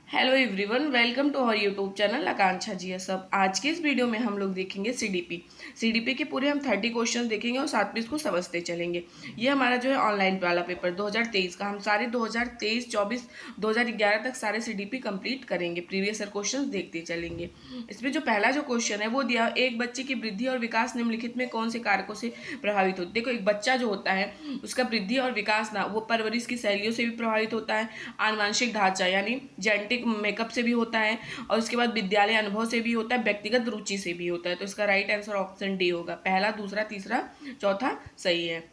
Hello everyone, welcome to our YouTube channel Akanksha ji सब। आज के इस वीडियो में हम लोग देखेंगे सीडीपी के पूरे हम 30 क्वेश्चन देखेंगे और साथ में इसको समझते चलेंगे। ये हमारा जो है ऑनलाइन वाला पेपर 2023 का, हम सारे 2023, 24, 2011 तक सारे सीडीपी कंप्लीट करेंगे। प्रीवियस ईयर क्वेश्चन देखते चलेंगे। इसमें जो पहला जो क्वेश्चन है वो दिया, एक बच्चे की वृद्धि और विकास निम्नलिखित में कौन से कारकों से प्रभावित होती है। देखो, एक बच्चा जो होता है उसका वृद्धि और विकास ना वो परवरिश की शैलियों से भी प्रभावित होता है, आनुवंशिक ढांचा यानी जेनेटिक मेकअप से भी होता है, और उसके बाद विद्यालय अनुभव से भी होता है, व्यक्तिगत रुचि से भी होता है। तो इसका राइट आंसर ऑप्शन डी होगा। पहला, दूसरा, तीसरा, चौथा सही है।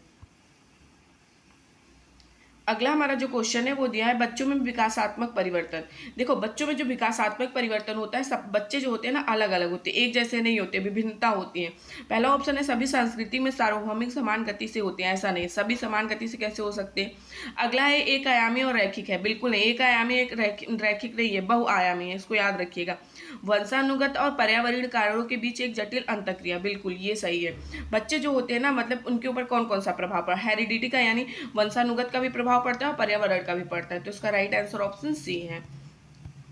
अगला हमारा जो क्वेश्चन है वो दिया है बच्चों में विकासात्मक परिवर्तन। देखो, बच्चों में जो विकासात्मक परिवर्तन होता है, सब बच्चे जो होते हैं ना अलग अलग होते हैं, एक जैसे नहीं होते, विभिन्नता होती है। पहला ऑप्शन है सभी संस्कृति में सार्वभौमिक समान गति से होते हैं। ऐसा नहीं, सभी समान गति से कैसे हो सकते हैं। अगला है एक आयामी और रैखिक है। बिल्कुल नहीं, एक आयामी एक रैखिक नहीं है, बहुआयामी है, इसको याद रखिएगा। वंशानुगत और पर्यावरणीय कारणों के बीच एक जटिल अंतक्रिया, बिल्कुल ये सही है। बच्चे जो होते हैं ना, मतलब उनके ऊपर कौन कौन सा प्रभाव पड़ा, हेरिडिटी का यानी वंशानुगत का भी प्रभाव पड़ता है और पर्यावरण का भी पड़ता है। तो इसका राइट आंसर ऑप्शन सी है।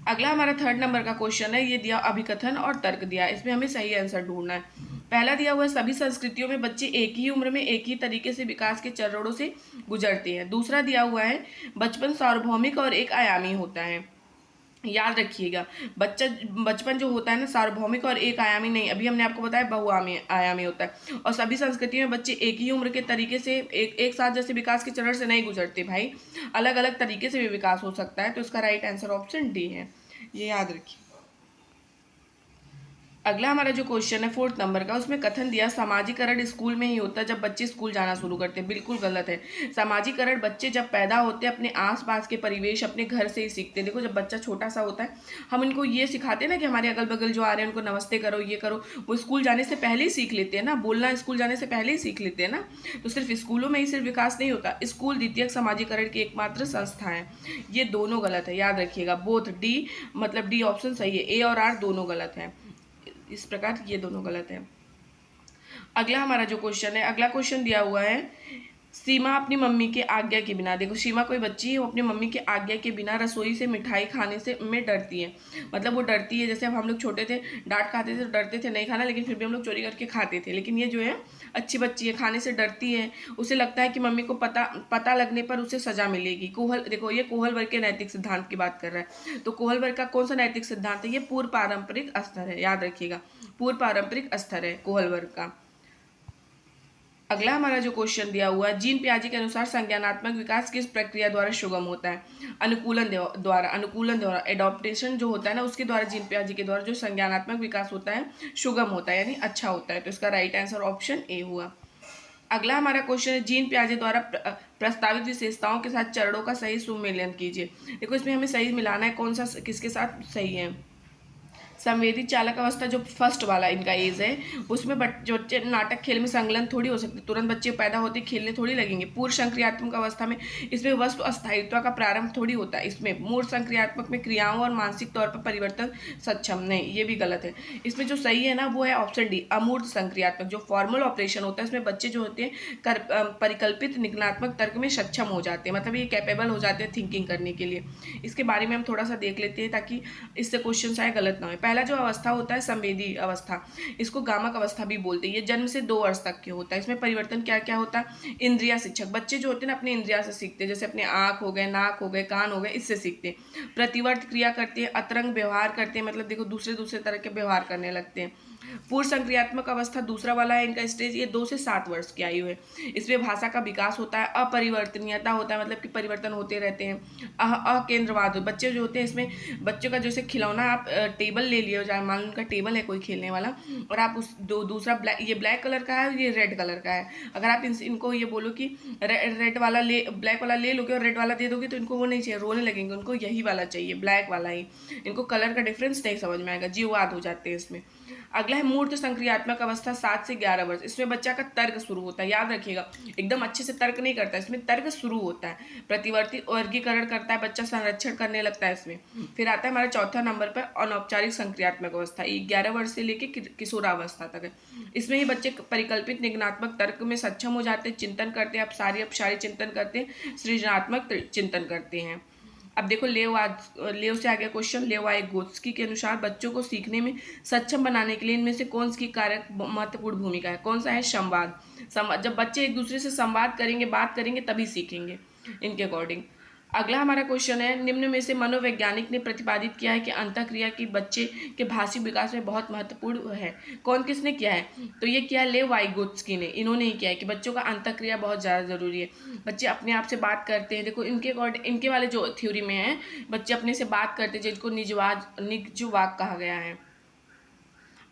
अगला हमारा 3rd नंबर का क्वेश्चन है, ये दिया अभिकथन और तर्क दिया। इसमें हमें सही आंसर ढूंढना है। पहला दिया हुआ है सभी संस्कृतियों में बच्चे एक ही उम्र में एक ही तरीके से विकास के चरणों से गुजरते हैं। दूसरा दिया हुआ है बचपन सार्वभौमिक और एक आयामी होता है। याद रखिएगा, बचपन जो होता है ना सार्वभौमिक और एक आयामी नहीं, अभी हमने आपको बताया बहुआयामी आयामी होता है। और सभी संस्कृतियों में बच्चे एक ही उम्र के तरीके से एक साथ जैसे विकास के चरण से नहीं गुजरते भाई, अलग अलग तरीके से भी विकास हो सकता है। तो इसका राइट आंसर ऑप्शन डी है, ये याद रखिए। अगला हमारा जो क्वेश्चन है 4th नंबर का, उसमें कथन दिया सामाजिकरण स्कूल में ही होता है जब बच्चे स्कूल जाना शुरू करते हैं। बिल्कुल गलत है। सामाजिकरण बच्चे जब पैदा होते हैं अपने आसपास के परिवेश, अपने घर से ही सीखते हैं। देखो, जब बच्चा छोटा सा होता है हम इनको ये सिखाते हैं ना कि हमारे अगल बगल जो आ रहे हैं उनको नमस्ते करो, ये करो, वो स्कूल जाने से पहले ही सीख लेते हैं ना, बोलना स्कूल जाने से पहले ही सीख लेते हैं ना। तो सिर्फ स्कूलों में ही सिर्फ विकास नहीं होता, स्कूल द्वितीयक सामाजिकरण की एकमात्र संस्था है। ये दोनों गलत है, याद रखिएगा। बोथ डी, मतलब डी ऑप्शन सही है, ए और आर दोनों गलत है। इस प्रकार ये दोनों गलत है। अगला हमारा जो क्वेश्चन है, अगला क्वेश्चन दिया हुआ है सीमा अपनी मम्मी के आज्ञा के बिना। देखो, सीमा कोई बच्ची है, वो अपनी मम्मी के आज्ञा के बिना रसोई से मिठाई खाने से में डरती है। मतलब वो डरती है, जैसे अब हम लोग छोटे थे डांट खाते थे तो डरते थे नहीं खाना, लेकिन फिर भी हम लोग चोरी करके खाते थे। लेकिन ये जो है अच्छी बच्ची है, खाने से डरती है। उसे लगता है कि मम्मी को पता लगने पर उसे सजा मिलेगी। कोहल, देखो ये कोहल वर्ग के नैतिक सिद्धांत की बात कर रहा है। तो कोहल वर्ग का कौन सा नैतिक सिद्धांत है, ये पूर्व पारंपरिक स्तर है, याद रखिएगा, पूर्व पारंपरिक स्तर है कोहल वर्ग का। अगला हमारा जो क्वेश्चन दिया हुआ है जीन पियाजे के अनुसार संज्ञानात्मक विकास किस प्रक्रिया द्वारा सुगम होता है। अनुकूलन द्वारा एडॉप्टेशन जो होता है ना, उसके द्वारा जीन पियाजे के द्वारा जो संज्ञानात्मक विकास होता है सुगम होता है, यानी अच्छा होता है। तो इसका राइट आंसर ऑप्शन ए हुआ। अगला हमारा क्वेश्चन है जीन पियाजे द्वारा प्रस्तावित विशेषताओं के साथ चरणों का सही सुमेलन कीजिए। देखो, इसमें हमें सही मिलाना है, कौन सा किसके साथ सही है। संवेदी चालक अवस्था जो फर्स्ट वाला इनका एज है, उसमें जो बच्चे नाटक खेल में संलग्न थोड़ी हो सकते, तुरंत बच्चे पैदा होते खेलने थोड़ी लगेंगे। पूर्व संक्रियात्मक अवस्था में इसमें वस्तु अस्थायित्व का प्रारंभ थोड़ी होता है। इसमें मूर्त संक्रियात्मक में क्रियाओं और मानसिक तौर पर परिवर्तन सक्षम नहीं, ये भी गलत है। इसमें जो सही है ना वो है ऑप्शन डी, अमूर्त संक्रियात्मक। जो फॉर्मल ऑपरेशन होता है इसमें बच्चे जो होते हैं परिकल्पित निगनात्मक तर्क में सक्षम हो जाते हैं, मतलब ये कैपेबल हो जाते हैं थिंकिंग करने के लिए। इसके बारे में हम थोड़ा सा देख लेते हैं ताकि इससे क्वेश्चन आए गलत ना हो। पहला जो अवस्था होता है संवेदी अवस्था, इसको गामक अवस्था भी बोलते हैं। ये जन्म से 2 वर्ष तक के होता है। इसमें परिवर्तन क्या क्या होता है, इंद्रिया शिक्षक, बच्चे जो होते हैं ना अपनी इंद्रिया से सीखते हैं, जैसे अपने आँख हो गए, नाक हो गए, कान हो गए, इससे सीखते हैं। प्रतिवर्त क्रिया करते हैं, अतरंग व्यवहार करते हैं, मतलब देखो दूसरे दूसरे तरह के व्यवहार करने लगते हैं। पूर्व संक्रियात्मक अवस्था दूसरा वाला है इनका स्टेज, ये 2 से 7 वर्ष की आयु है। इसमें भाषा का विकास होता है, अपरिवर्तनीयता होता है, मतलब कि परिवर्तन होते रहते हैं। अकेंद्रवाद, बच्चे जो होते हैं इसमें बच्चों का जैसे खिलौना आप टेबल ले लिए हो, मान लो उनका टेबल है कोई खेलने वाला, और आप उस दूसरा ये ब्लैक कलर का है और ये रेड कलर का है, अगर आप इनको ये बोलो कि रेड वाला ले, ब्लैक वाला ले लोगे और रेड वाला दे दोगे तो इनको वो नहीं चाहिए, रोने लगेंगे, उनको यही वाला चाहिए, ब्लैक वाला ही। इनको कलर का डिफरेंस नहीं समझ में आएगा, जीववाद हो जाते हैं इसमें। अगला है मूर्त संक्रियात्मक अवस्था 7 से 11 वर्ष। इसमें बच्चा का तर्क शुरू होता है, याद रखिएगा, एकदम अच्छे से तर्क नहीं करता, इसमें तर्क शुरू होता है। प्रतिवर्ती वर्गीकरण करता है बच्चा, संरक्षण करने लगता है इसमें। फिर आता है हमारा 4था नंबर पर अनौपचारिक संक्रियात्मक अवस्था, 11 वर्ष से लेकर किशोरावस्था तक है। इसमें ही बच्चे परिकल्पित निगनात्मक तर्क में सक्षम हो जाते हैं, चिंतन करते हैं, अपसारी चिंतन करते हैं, सृजनात्मक चिंतन करते हैं। अब देखो लेव से आ गया क्वेश्चन। लेवाइगोत्स्की के अनुसार बच्चों को सीखने में सक्षम बनाने के लिए इनमें से कौन सी कारक महत्वपूर्ण भूमिका है? कौन सा है? संवाद। जब बच्चे एक दूसरे से संवाद करेंगे, बात करेंगे, तभी सीखेंगे इनके अकॉर्डिंग। अगला हमारा क्वेश्चन है, निम्न में से मनोवैज्ञानिक ने प्रतिपादित किया है कि अंतःक्रिया की बच्चे के भाषी विकास में बहुत महत्वपूर्ण है। कौन किसने किया है? तो ये किया लेव वाइगोत्स्की ने। इन्होंने ही किया है कि बच्चों का अंतःक्रिया बहुत ज़्यादा ज़रूरी है। बच्चे अपने आप से बात करते हैं। देखो इनके अकॉर्डिंग, इनके वाले जो थ्योरी में है, बच्चे अपने से बात करते हैं, जिनको निजवाग कहा गया है।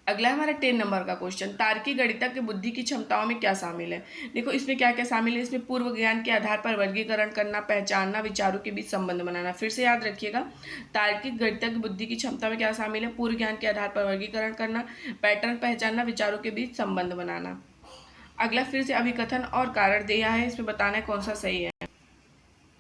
अगला हमारा 10 नंबर का क्वेश्चन, तार्किक गणितज्ञ बुद्धि की क्षमताओं में क्या शामिल है? देखो इसमें क्या क्या शामिल है। इसमें पूर्व ज्ञान के आधार पर वर्गीकरण करना, पहचानना, विचारों के बीच संबंध बनाना। फिर से याद रखिएगा, तार्किक गणितज्ञ बुद्धि की क्षमता में क्या शामिल है? पूर्व ज्ञान के आधार पर वर्गीकरण करना, पैटर्न पहचानना, विचारों के बीच संबंध बनाना। अगला फिर से अभिकथन और कारण दिया है, इसमें बताना है कौन सा सही है।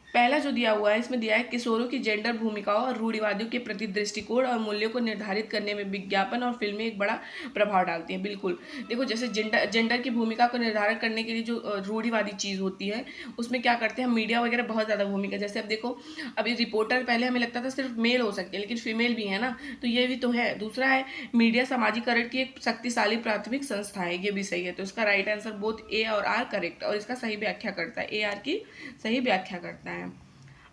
पहला जो दिया हुआ है, इसमें दिया है किशोरों की जेंडर भूमिकाओं और रूढ़िवादियों के प्रति दृष्टिकोण और मूल्यों को निर्धारित करने में विज्ञापन और फिल्में एक बड़ा प्रभाव डालती हैं। बिल्कुल, देखो जैसे जेंडर की भूमिका को निर्धारण करने के लिए जो रूढ़िवादी चीज़ होती है, उसमें क्या करते हैं, मीडिया वगैरह बहुत ज़्यादा भूमिका। जैसे अब देखो, अभी रिपोर्टर पहले हमें लगता था सिर्फ मेल हो सकते हैं, लेकिन फीमेल भी है ना, तो ये भी तो है। दूसरा है, मीडिया सामाजिकरण की एक शक्तिशाली प्राथमिक संस्था है, ये भी सही है। तो इसका राइट आंसर बोथ ए और आर करेक्ट, और इसका सही व्याख्या करता है, ए आर की सही व्याख्या करता है।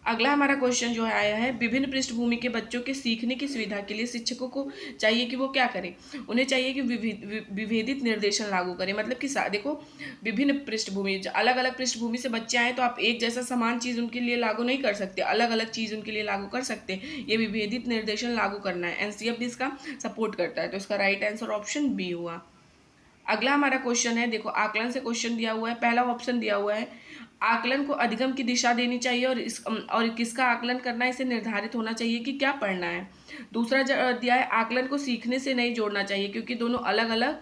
अगला हमारा क्वेश्चन जो है आया है, विभिन्न पृष्ठभूमि के बच्चों के सीखने की सुविधा के लिए शिक्षकों को चाहिए कि वो क्या करें? उन्हें चाहिए कि विभेदित निर्देशन लागू करें। मतलब कि देखो, विभिन्न पृष्ठभूमि, अलग अलग पृष्ठभूमि से बच्चे आए तो आप एक जैसा समान चीज़ उनके लिए लागू नहीं कर सकते, अलग अलग चीज़ उनके लिए लागू कर सकते। ये विभेदित निर्देशन लागू करना है, एनसीएफ भी इसका सपोर्ट करता है। तो इसका राइट आंसर ऑप्शन बी हुआ। अगला हमारा क्वेश्चन है, देखो आकलन से क्वेश्चन दिया हुआ है। पहला ऑप्शन दिया हुआ है, आकलन को अधिगम की दिशा देनी चाहिए और किसका आकलन करना है, इसे निर्धारित होना चाहिए कि क्या पढ़ना है। दूसरा दिया है, आकलन को सीखने से नहीं जोड़ना चाहिए क्योंकि दोनों अलग अलग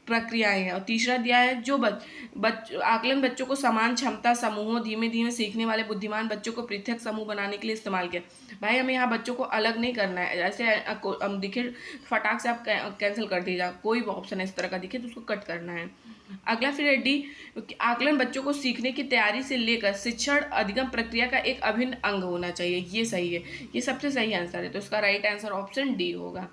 प्रक्रियाएं हैं। और तीसरा दिया है, जो आकलन बच्चों को समान क्षमता समूहों, धीमे धीमे सीखने वाले बुद्धिमान बच्चों को पृथक समूह बनाने के लिए इस्तेमाल किया। भाई हमें यहाँ बच्चों को अलग नहीं करना है, ऐसे दिखे फटाक से आप कैंसिल कर दीजिए, कोई भी ऑप्शन इस तरह का दिखे तो उसको कट करना है। अगला फिर है डी, आकलन बच्चों को सीखने की तैयारी से लेकर शिक्षण अधिगम प्रक्रिया का एक अभिन्न अंग होना चाहिए। ये सही है, ये सबसे सही आंसर है। तो इसका राइट आंसर ऑप्शन डी होगा।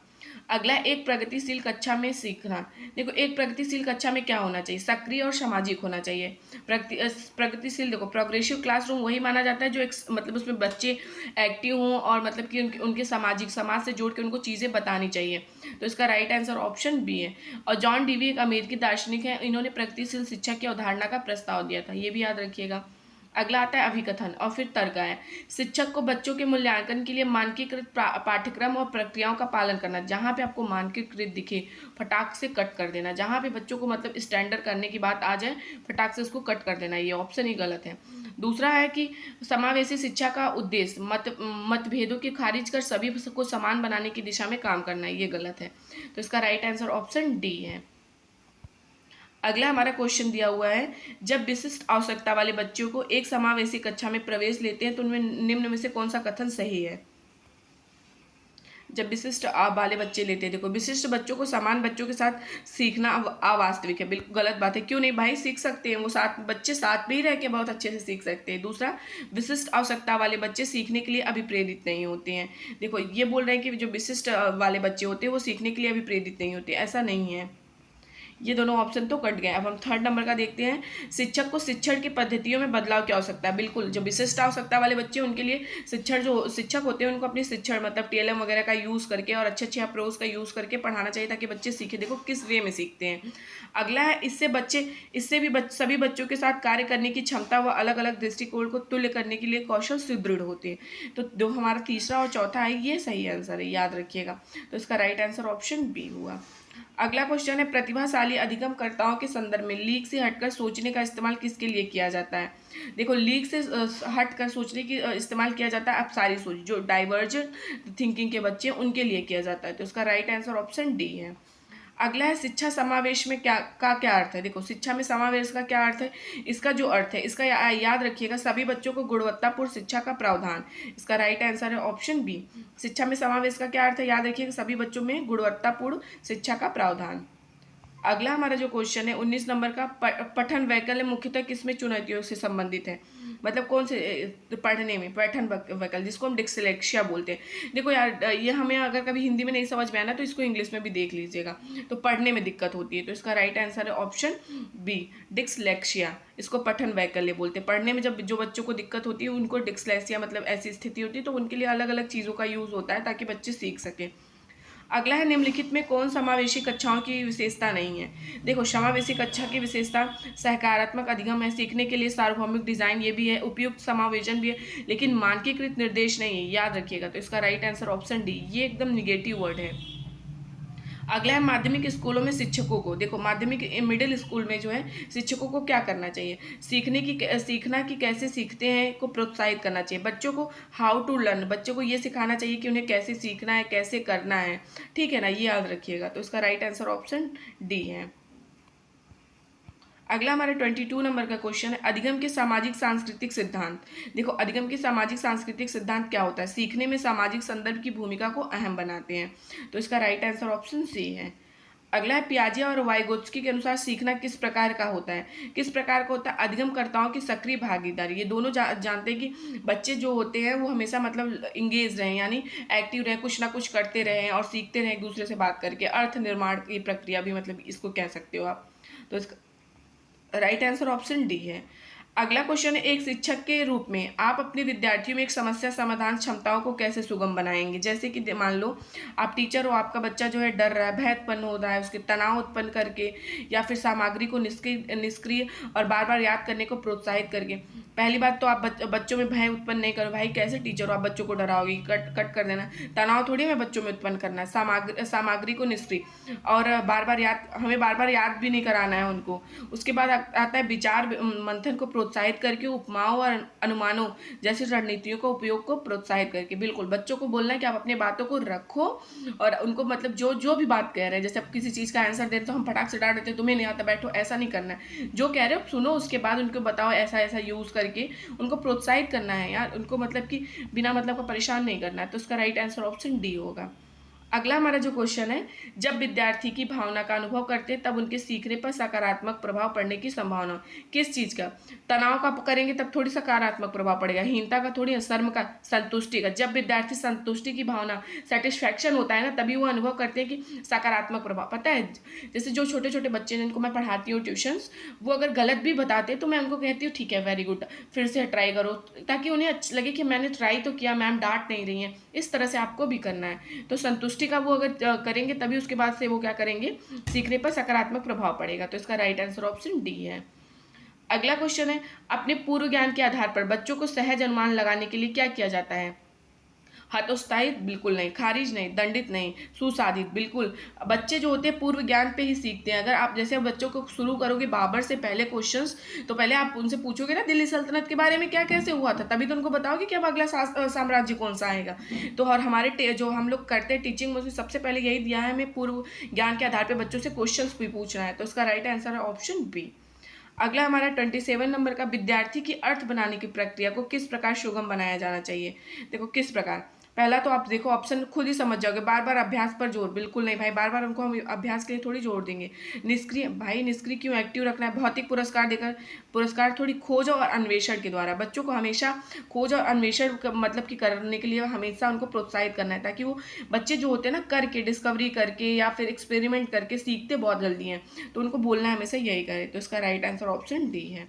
अगला, एक प्रगतिशील कक्षा में सीखना। देखो एक प्रगतिशील कक्षा में क्या होना चाहिए? सक्रिय और सामाजिक होना चाहिए। प्रगतिशील, देखो प्रोग्रेसिव क्लासरूम वही माना जाता है जो एक मतलब उसमें बच्चे एक्टिव हों और मतलब कि उनके समाज से जोड़ के उनको चीज़ें बतानी चाहिए। तो इसका राइट आंसर ऑप्शन बी है। और जॉन डीवी एक अमेरिकी दार्शनिक है, इन्होंने प्रगतिशील शिक्षा की अवधारणा का प्रस्ताव दिया था, ये भी याद रखिएगा। अगला आता है अभिकथन और फिर तर्क है। शिक्षक को बच्चों के मूल्यांकन के लिए मानकीकृत पाठ्यक्रम और प्रक्रियाओं का पालन करना। जहाँ पे आपको मानकीकृत दिखे फटाक से कट कर देना, जहाँ पे बच्चों को मतलब स्टैंडर्ड करने की बात आ जाए फटाक से उसको कट कर देना, ये ऑप्शन ही गलत है। दूसरा है कि समावेशी शिक्षा का उद्देश्य मतभेदों के खारिज कर सभी को समान बनाने की दिशा में काम करना है, ये गलत है। तो इसका राइट आंसर ऑप्शन डी है। अगला हमारा क्वेश्चन दिया हुआ है, जब विशिष्ट आवश्यकता वाले बच्चों को एक समावेशी कक्षा में प्रवेश लेते हैं तो उनमें निम्न में से कौन सा कथन सही है? जब विशिष्ट वाले बच्चे लेते हैं, देखो विशिष्ट बच्चों को समान बच्चों के साथ सीखना अवास्तविक है, बिल्कुल गलत बात है। क्यों नहीं भाई, सीख सकते हैं, वो बच्चे साथ में ही रह के बहुत अच्छे से सीख सकते हैं। दूसरा, विशिष्ट आवश्यकता वाले बच्चे सीखने के लिए अभिप्रेरित नहीं होते हैं। देखो ये बोल रहे हैं कि जो विशिष्ट वाले बच्चे होते हैं वो सीखने के लिए अभिप्रेरित नहीं होते, ऐसा नहीं है। ये दोनों ऑप्शन तो कट गए। अब हम थर्ड नंबर का देखते हैं, शिक्षक को शिक्षण की पद्धतियों में बदलाव की आवश्यकता है। बिल्कुल, जो विशिष्ट आवश्यकता वाले बच्चे उनके लिए जो शिक्षक होते हैं उनको अपनी शिक्षण मतलब टीएलएम वगैरह का यूज़ करके और अच्छे अच्छे अप्रोच का यूज़ करके पढ़ाना चाहिए ताकि बच्चे सीखे। देखो किस वे में सीखते हैं। अगला है, इससे भी सभी बच्चों के साथ कार्य करने की क्षमता व अलग अलग दृष्टिकोण को तुल्य करने के लिए कौशल सुदृढ़ होते हैं। तो जो हमारा तीसरा और चौथा है ये सही आंसर है, याद रखिएगा। तो इसका राइट आंसर ऑप्शन बी हुआ। अगला क्वेश्चन है, प्रतिभाशाली अधिगमकर्ताओं के संदर्भ में लीक से हटकर सोचने का इस्तेमाल किसके लिए किया जाता है? देखो लीक से हटकर सोचने की इस्तेमाल किया जाता है, अब सारी सोच जो डाइवर्जेंट थिंकिंग के बच्चे उनके लिए किया जाता है। तो इसका राइट आंसर ऑप्शन डी है। अगला है, शिक्षा समावेश में क्या अर्थ है? देखो शिक्षा में समावेश का क्या अर्थ है? इसका जो अर्थ है इसका याद रखिएगा, सभी बच्चों को गुणवत्तापूर्ण शिक्षा का प्रावधान। इसका राइट आंसर है ऑप्शन बी। शिक्षा में समावेश का क्या अर्थ है? याद रखिएगा, सभी बच्चों में गुणवत्तापूर्ण शिक्षा का प्रावधान। अगला हमारा जो क्वेश्चन है 19 नंबर का, पठन वैकल्य मुख्यतः किसमें चुनौतियों से संबंधित है? मतलब कौन से पढ़ने में पठन वैकल्य, जिसको हम डिस्लेक्सिया बोलते हैं। देखो यार, ये हमें अगर कभी हिंदी में नहीं समझ में आया ना तो इसको इंग्लिश में भी देख लीजिएगा। तो पढ़ने में दिक्कत होती है, तो इसका राइट आंसर है ऑप्शन बी, डिस्लेक्सिया। इसको पठन वैकल्य बोलते हैं। पढ़ने में जब जो बच्चों को दिक्कत होती है उनको डिस्लेक्सिया मतलब ऐसी स्थिति होती है, तो उनके लिए अलग अलग चीज़ों का यूज़ होता है ताकि बच्चे सीख सकें। अगला है, निम्नलिखित में कौन समावेशी कक्षाओं की विशेषता नहीं है। देखो, समावेशी कक्षा की विशेषता सकारात्मक अधिगम है, सीखने के लिए सार्वभौमिक डिजाइन ये भी है, उपयुक्त समावेशन भी है, लेकिन मानकीकृत निर्देश नहीं है, याद रखिएगा। तो इसका राइट आंसर ऑप्शन डी, ये एकदम निगेटिव वर्ड है। अगला है, माध्यमिक स्कूलों में शिक्षकों को, देखो माध्यमिक मिडिल स्कूल में जो है शिक्षकों को क्या करना चाहिए, सीखना कि कैसे सीखते हैं को प्रोत्साहित करना चाहिए। बच्चों को हाउ टू लर्न, बच्चों को ये सिखाना चाहिए कि उन्हें कैसे सीखना है, कैसे करना है, ठीक है ना, ये याद रखिएगा। तो इसका राइट आंसर ऑप्शन डी है। अगला हमारा 22 नंबर का क्वेश्चन है, अधिगम के सामाजिक सांस्कृतिक सिद्धांत। देखो, अधिगम के सामाजिक सांस्कृतिक सिद्धांत क्या होता है, सीखने में सामाजिक संदर्भ की भूमिका को अहम बनाते हैं। तो इसका राइट आंसर ऑप्शन सी है। अगला है, पियाजे और वाइगोत्स्की के अनुसार सीखना किस प्रकार का होता है, किस प्रकार का होता है, अधिगमकर्ताओं की सक्रिय भागीदारी। ये दोनों जानते हैं कि बच्चे जो होते हैं वो हमेशा मतलब इंगेज रहें, यानी एक्टिव रहें, कुछ ना कुछ करते रहें और सीखते रहें एक दूसरे से बात करके। अर्थ निर्माण की प्रक्रिया भी मतलब इसको कह सकते हो आप। तो इसका राइट आंसर ऑप्शन डी है। अगला क्वेश्चन है, एक शिक्षक के रूप में आप अपने विद्यार्थियों में एक समस्या समाधान क्षमताओं को कैसे सुगम बनाएंगे। जैसे कि मान लो आप टीचर हो, आपका बच्चा जो है डर रहा है, भय उत्पन्न हो रहा है, उसके तनाव उत्पन्न करके या फिर सामग्री को निष्क्रिय और बार बार याद करने को प्रोत्साहित करके। पहली बात तो आप बच्चों में भय उत्पन्न नहीं करो, भाई कैसे टीचर हो आप बच्चों को डराओगे, कट कर देना। तनाव थोड़ी में बच्चों में उत्पन्न करना है, सामग्री को निष्क्रिय और हमें बार बार याद भी नहीं कराना है उनको। उसके बाद आता है विचार मंथन को प्रोत्साहित करके, उपमाओं और अनुमानों जैसी रणनीतियों का उपयोग को प्रोत्साहित करके। बिल्कुल बच्चों को बोलना है कि आप अपनी बातों को रखो और उनको मतलब जो जो भी बात कह रहे हैं, जैसे आप किसी चीज़ का आंसर देते तो हम फटाक से डांट देते, तुम्हें नहीं आता बैठो, ऐसा नहीं करना है। जो कह रहे हो सुनो, उसके बाद उनको बताओ ऐसा ऐसा यूज़ करके उनको प्रोत्साहित करना है यार, उनको मतलब कि बिना मतलब का परेशान नहीं करना है। तो उसका राइट आंसर ऑप्शन डी होगा। अगला हमारा जो क्वेश्चन है, जब विद्यार्थी की भावना का अनुभव करते हैं तब उनके सीखने पर सकारात्मक प्रभाव पड़ने की संभावना। किस चीज़ का, तनाव का करेंगे तब थोड़ी सकारात्मक प्रभाव पड़ेगा, हीनता का थोड़ी, शर्म का, संतुष्टि का। जब विद्यार्थी संतुष्टि की भावना, सेटिस्फैक्शन होता है ना, तभी वो अनुभव करते हैं कि सकारात्मक प्रभाव। पता है, जैसे जो छोटे छोटे बच्चे जिनको मैं पढ़ाती हूँ ट्यूशन्स, वो अगर गलत भी बताते तो मैं उनको कहती हूँ ठीक है वेरी गुड, फिर से ट्राई करो, ताकि उन्हें अच्छा लगे कि मैंने ट्राई तो किया, मैम डांट नहीं रही हैं। इस तरह से आपको भी करना है। तो संतुष्टि का वो अगर करेंगे तभी उसके बाद से वो क्या करेंगे, सीखने पर सकारात्मक प्रभाव पड़ेगा। तो इसका राइट आंसर ऑप्शन डी है। अगला क्वेश्चन है, अपने पूर्व ज्ञान के आधार पर बच्चों को सहज अनुमान लगाने के लिए क्या किया जाता है। हतोत्साहित बिल्कुल नहीं, खारिज नहीं, दंडित नहीं, सुसाधित बिल्कुल। बच्चे जो होते हैं पूर्व ज्ञान पे ही सीखते हैं। अगर आप जैसे बच्चों को शुरू करोगे बाबर से पहले क्वेश्चंस, तो पहले आप उनसे पूछोगे ना दिल्ली सल्तनत के बारे में क्या कैसे हुआ था, तभी तो उनको बताओगे कि अब अगला साम्राज्य कौन सा आएगा। तो और हमारे जो हम लोग करते हैं टीचिंग में सबसे पहले यही दिया है हमें, पूर्व ज्ञान के आधार पर बच्चों से क्वेश्चन भी पूछना है। तो इसका राइट आंसर है ऑप्शन बी। अगला हमारा 27 नंबर का, विद्यार्थी की अर्थ बनाने की प्रक्रिया को किस प्रकार सुगम बनाया जाना चाहिए। देखो किस प्रकार, पहला तो आप देखो ऑप्शन खुद ही समझ जाओगे, बार बार अभ्यास पर जोर, बिल्कुल नहीं भाई, बार बार उनको हम अभ्यास के लिए थोड़ी जोर देंगे। निष्क्रिय, भाई निष्क्रिय क्यों, एक्टिव रखना है। भौतिक पुरस्कार देकर, पुरस्कार थोड़ी खोज और अन्वेषण के द्वारा। बच्चों को हमेशा खोज और अन्वेषण मतलब कि करने के लिए हमेशा उनको प्रोत्साहित करना है, ताकि वो बच्चे जो होते हैं ना करके, डिस्कवरी करके या फिर एक्सपेरिमेंट करके सीखते बहुत जल्दी हैं। तो उनको बोलना है हमेशा यही करें। तो इसका राइट आंसर ऑप्शन डी है।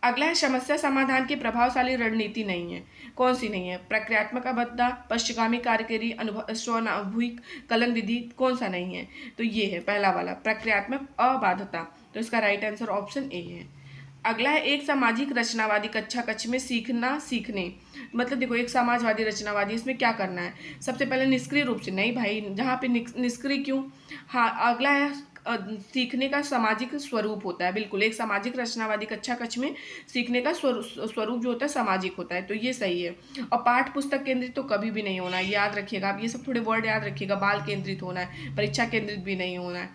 अगला है, समस्या समाधान की प्रभावशाली रणनीति नहीं है। कौन सी नहीं है, प्रक्रियात्मक अबद्धा, पश्चिगामी कार्यकरी, अनुभव, स्वानुभूयिक कलन विधि, कौन सा नहीं है। तो ये है पहला वाला, प्रक्रियात्मक अबाधता। तो इसका राइट आंसर ऑप्शन ए है। अगला है, एक सामाजिक रचनावादी कक्षा कक्ष में सीखना सीखने, मतलब देखो एक समाजवादी रचनावादी, इसमें क्या करना है, सबसे पहले निष्क्रिय रूप से नहीं भाई, जहाँ पे निष्क्रिय क्यों। हाँ, अगला है, सीखने का सामाजिक स्वरूप होता है। बिल्कुल, एक सामाजिक रचनावादी कक्षा कक्ष में सीखने का स्वरूप जो होता है सामाजिक होता है। तो ये सही है। और पाठ पुस्तक केंद्रित तो कभी भी नहीं होना है, याद रखिएगा आप, ये सब थोड़े वर्ड याद रखिएगा। बाल केंद्रित होना है, परीक्षा केंद्रित भी नहीं होना है।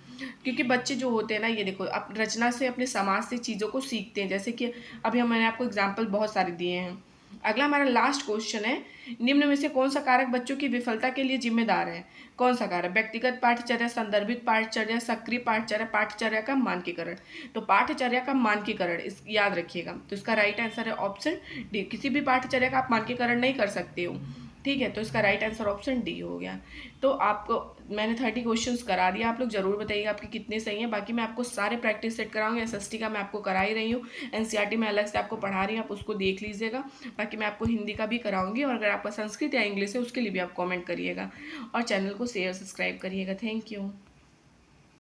क्योंकि बच्चे जो होते हैं ना, ये देखो आप रचना से अपने समाज से चीज़ों को सीखते हैं। जैसे कि अभी मैंने आपको एग्जाम्पल बहुत सारे दिए हैं, अगला हमारा लास्ट क्वेश्चन है, निम्न में से कौन सा कारक बच्चों की विफलता के लिए जिम्मेदार है? कौन सा कारक? व्यक्तिगत पाठचर्या, संदर्भित पाठचर्या, सक्रिय पाठचर्या, पाठचर्या का मानकीकरण। तो पाठचर्या का मानकीकरण इस याद रखिएगा, तो इसका राइट आंसर है ऑप्शन डी। किसी भी पाठचर्या का आप मानकीकरण नहीं कर सकते हो, ठीक है, तो इसका राइट आंसर ऑप्शन डी हो गया। तो आपको मैंने 30 क्वेश्चंस करा दिया, आप लोग जरूर बताइएगा आपके कितने सही हैं। बाकी मैं आपको सारे प्रैक्टिस सेट कराऊंगी, एसएसटी का मैं आपको करा ही रही हूँ, एनसीईआरटी में अलग से आपको पढ़ा रही हूँ, आप उसको देख लीजिएगा। बाकी मैं आपको हिंदी का भी कराऊंगी, और अगर आपका संस्कृत या इंग्लिश है उसके लिए भी आप कमेंट करिएगा, और चैनल को शेयर सब्सक्राइब करिएगा। Thank you.